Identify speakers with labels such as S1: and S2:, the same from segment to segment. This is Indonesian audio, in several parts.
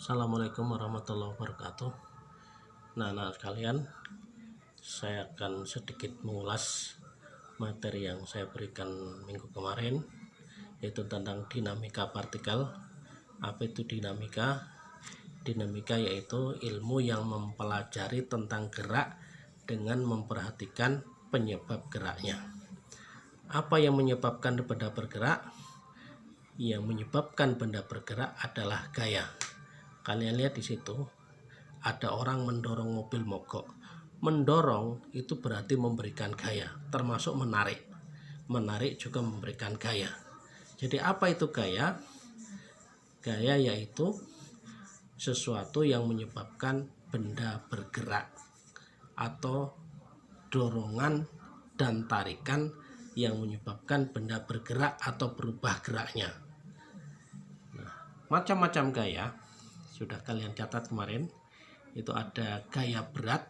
S1: Assalamualaikum warahmatullahi wabarakatuh. Nah, anak sekalian, saya akan sedikit mengulas materi yang saya berikan minggu kemarin, yaitu tentang dinamika partikel. Apa itu dinamika? Dinamika yaitu ilmu yang mempelajari tentang gerak dengan memperhatikan penyebab geraknya. Apa yang menyebabkan benda bergerak? Yang menyebabkan benda bergerak adalah gaya. Kalian lihat di situ, ada orang mendorong mobil mogok. Mendorong itu berarti memberikan gaya, termasuk menarik. Menarik juga memberikan gaya. Jadi apa itu gaya? Gaya yaitu sesuatu yang menyebabkan benda bergerak, atau dorongan dan tarikan yang menyebabkan benda bergerak atau berubah geraknya. Nah, macam-macam gaya sudah kalian catat kemarin. Itu ada gaya berat.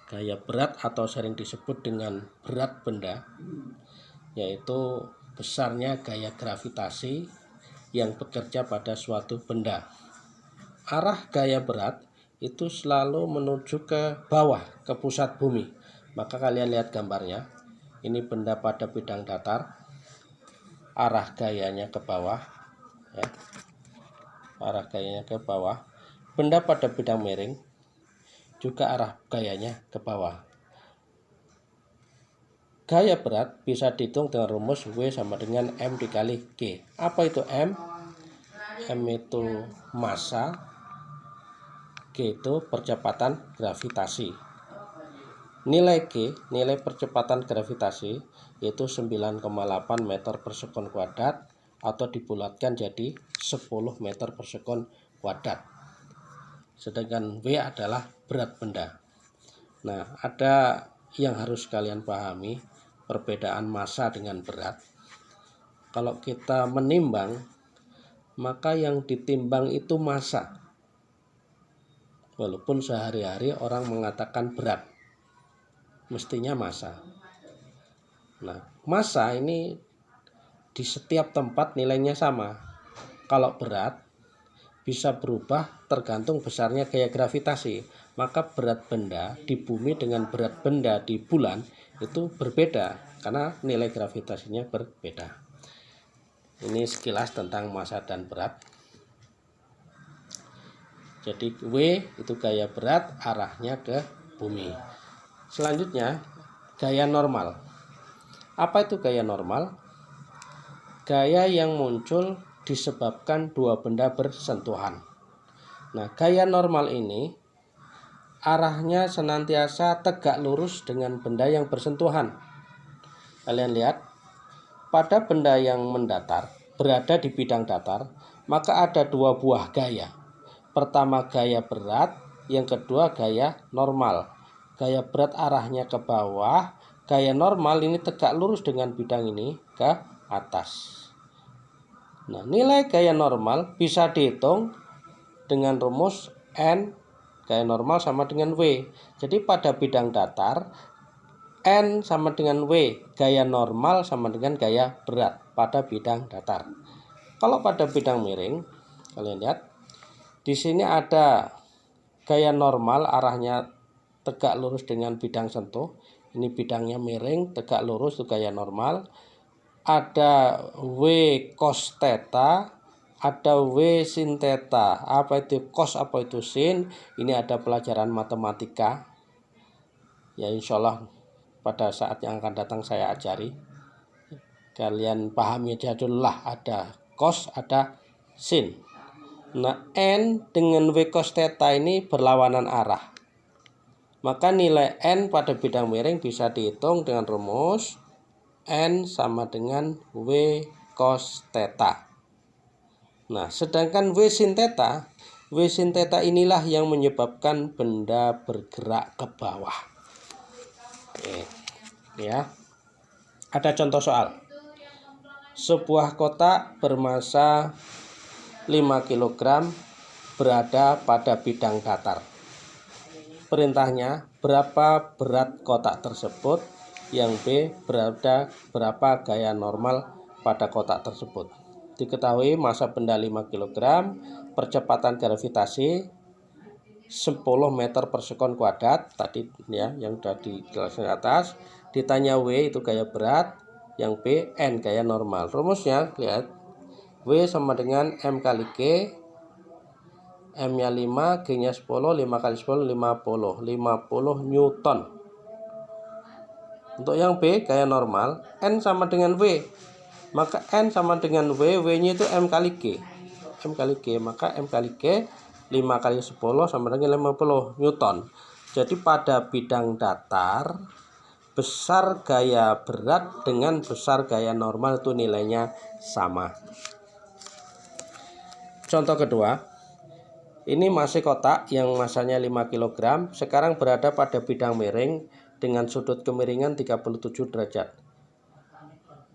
S1: Gaya berat atau sering disebut dengan berat benda, yaitu besarnya gaya gravitasi yang bekerja pada suatu benda. Arah gaya berat itu selalu menuju ke bawah, ke pusat bumi. Maka kalian lihat gambarnya. Ini benda pada bidang datar. Arah gayanya ke bawah, ya. Arah gayanya ke bawah. Benda pada bidang miring juga arah gayanya ke bawah. Gaya berat bisa dihitung dengan rumus W sama dengan M dikali G. Apa itu M? M itu massa, G itu percepatan gravitasi. Nilai G, nilai percepatan gravitasi, yaitu 9,8 meter per sekon kuadrat, atau dibulatkan jadi 10 meter per sekon kuadrat. Sedangkan W adalah berat benda. Nah, ada yang harus kalian pahami, perbedaan massa dengan berat. Kalau kita menimbang, maka yang ditimbang itu massa. Walaupun sehari-hari orang mengatakan berat, mestinya massa. Nah, massa ini di setiap tempat nilainya sama. Kalau berat bisa berubah tergantung besarnya gaya gravitasi. Maka berat benda di bumi dengan berat benda di bulan itu berbeda karena nilai gravitasinya berbeda. Ini sekilas tentang massa dan berat. Jadi W itu gaya berat, arahnya ke bumi. Selanjutnya, gaya normal. Apa itu gaya normal? Gaya yang muncul disebabkan dua benda bersentuhan. Nah, gaya normal ini arahnya senantiasa tegak lurus dengan benda yang bersentuhan. Kalian lihat, pada benda yang mendatar, berada di bidang datar, maka ada dua buah gaya. Pertama gaya berat, yang kedua gaya normal. Gaya berat arahnya ke bawah, gaya normal ini tegak lurus dengan bidang ini ke atas. Nah, nilai gaya normal bisa dihitung dengan rumus N gaya normal sama dengan W. Jadi pada bidang datar, N sama dengan W, gaya normal sama dengan gaya berat pada bidang datar. Kalau pada bidang miring, kalian lihat, di sini ada gaya normal arahnya tegak lurus dengan bidang sentuh. Ini bidangnya miring, tegak lurus itu gaya normal. Ada W cos theta, ada W sin theta. Apa itu cos, apa itu sin? Ini ada pelajaran matematika. Ya, insya Allah pada saat yang akan datang saya ajari. Kalian pahami aja dulu lah, ada cos, ada sin. Nah, N dengan W cos theta ini berlawanan arah. Maka nilai N pada bidang miring bisa dihitung dengan rumus N sama dengan W cos theta. Nah, sedangkan W sin theta inilah yang menyebabkan benda bergerak ke bawah. Oke, ya. Ada contoh soal. Sebuah kotak bermassa 5 kg berada pada bidang datar. Perintahnya, berapa berat kotak tersebut? Yang B, berapa gaya normal pada kotak tersebut. Diketahui massa benda 5 kg, percepatan gravitasi 10 meter per sekon kuadrat tadi ya, yang sudah dijelaskan di atas. Ditanya W itu gaya berat, yang B N gaya normal. Rumusnya lihat, W sama dengan M kali G, M nya 5, G nya 10, 5 kali 10 50 Newton. Untuk yang B gaya normal, N sama dengan W, maka N sama dengan W, W nya itu M kali G, maka M kali G 5 kali 10 sama dengan 50 Newton. Jadi pada bidang datar, besar gaya berat dengan besar gaya normal itu nilainya sama. Contoh kedua, ini masih kotak yang massanya 5 kg, sekarang berada pada bidang miring dengan sudut kemiringan 37 derajat.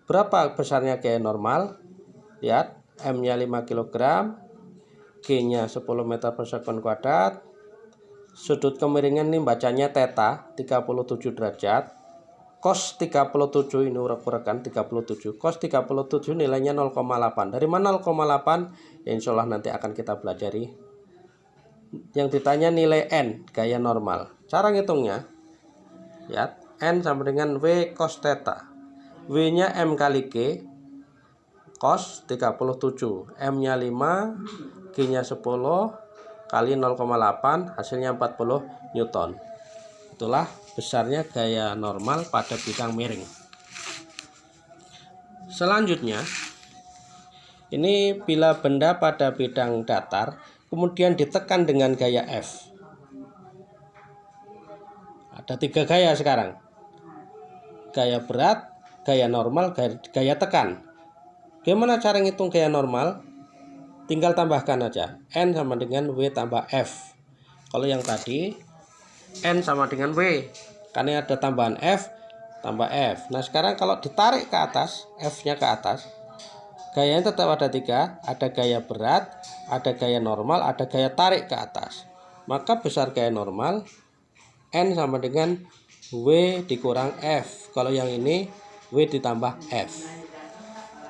S1: Berapa besarnya gaya normal? Lihat, M nya 5 kg, G nya 10 meter per sekon kuadrat, sudut kemiringan ini bacanya theta 37 derajat, cos 37 ini urak-urakan 37, cos 37 nilainya 0,8. Dari mana 0,8? Ya, insya Allah nanti akan kita pelajari. Yang ditanya nilai N gaya normal. Cara ngitungnya, ya, N sama dengan W cos theta. W nya M kali G, cos 37, M nya 5, G nya 10 kali 0,8, hasilnya 40 Newton. Itulah besarnya gaya normal pada bidang miring. Selanjutnya, ini bila benda pada bidang datar kemudian ditekan dengan gaya F. Ada 3 gaya sekarang. Gaya berat, gaya normal, gaya tekan. Gimana cara ngitung gaya normal? Tinggal tambahkan aja, N sama dengan W tambah F. Kalau yang tadi N sama dengan W, karena ada tambahan F tambah F. Nah sekarang kalau ditarik ke atas, F nya ke atas, gayanya tetap ada 3, ada gaya berat, ada gaya normal, ada gaya tarik ke atas. Maka besar gaya normal N sama dengan W dikurang F. Kalau yang ini W ditambah F.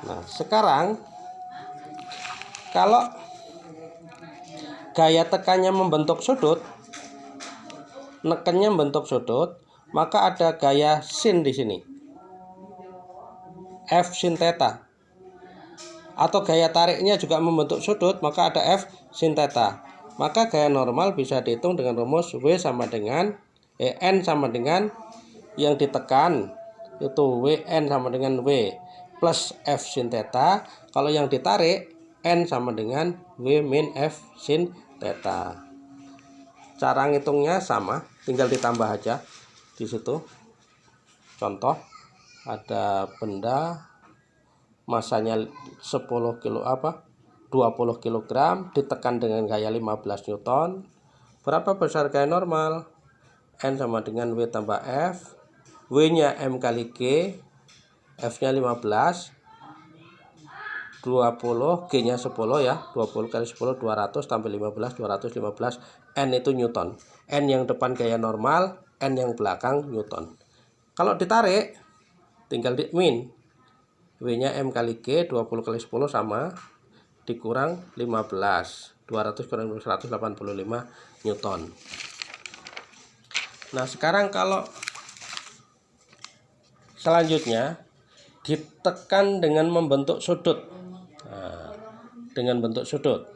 S1: Nah sekarang kalau gaya tekannya membentuk sudut, nekennya membentuk sudut, maka ada gaya sin di sini, F sin theta. Atau gaya tariknya juga membentuk sudut, maka ada F sin theta. Maka gaya normal bisa dihitung dengan rumus W sama dengan N sama dengan yang ditekan itu WN sama dengan W plus F sin theta. Kalau yang ditarik N sama dengan W min F sin theta. Cara ngitungnya sama, tinggal ditambah aja di situ. Contoh, ada benda masanya 20 kg ditekan dengan gaya 15 Newton. Berapa besar gaya normal? N sama dengan W tambah F. W nya M kali G, F nya 15, 20, G nya 10 ya, 20 kali 10 200 tambah 15 215, N itu Newton. N yang depan gaya normal, N yang belakang Newton. Kalau ditarik tinggal di min, W nya M kali G, 20 kali 10 sama, dikurang 15, 200 kurang 185 Newton. Nah sekarang kalau selanjutnya ditekan dengan membentuk sudut. Dengan bentuk sudut,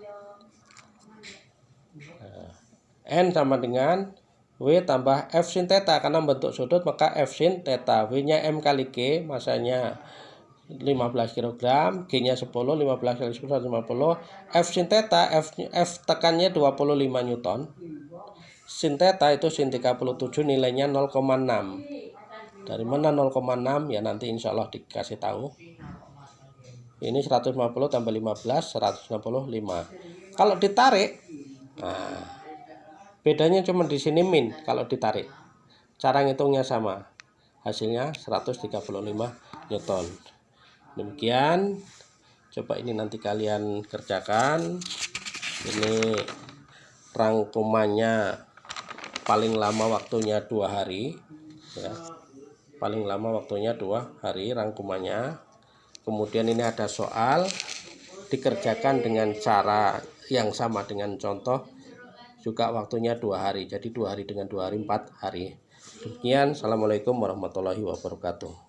S1: N sama dengan W tambah F sin theta. Karena bentuk sudut maka F sin theta. W nya M kali G, masanya 15 kg, G nya 10, 15 kali 10 150, F sin theta, F tekannya 25 Newton. Sin theta itu sin 37, nilainya 0,6. Dari mana 0,6? Ya nanti insya Allah dikasih tahu. Ini 150 tambah 15, 165. Kalau ditarik, nah, bedanya cuma di sini min kalau ditarik. Cara ngitungnya sama. Hasilnya 135 Newton. Demikian. Coba ini nanti kalian kerjakan. Ini rangkumannya paling lama waktunya 2 hari ya. Paling lama waktunya 2 hari rangkumannya. Kemudian ini ada soal dikerjakan dengan cara yang sama dengan contoh, juga waktunya 2 hari. Jadi 2 hari dengan 2 hari 4 hari. Demikian, assalamualaikum warahmatullahi wabarakatuh.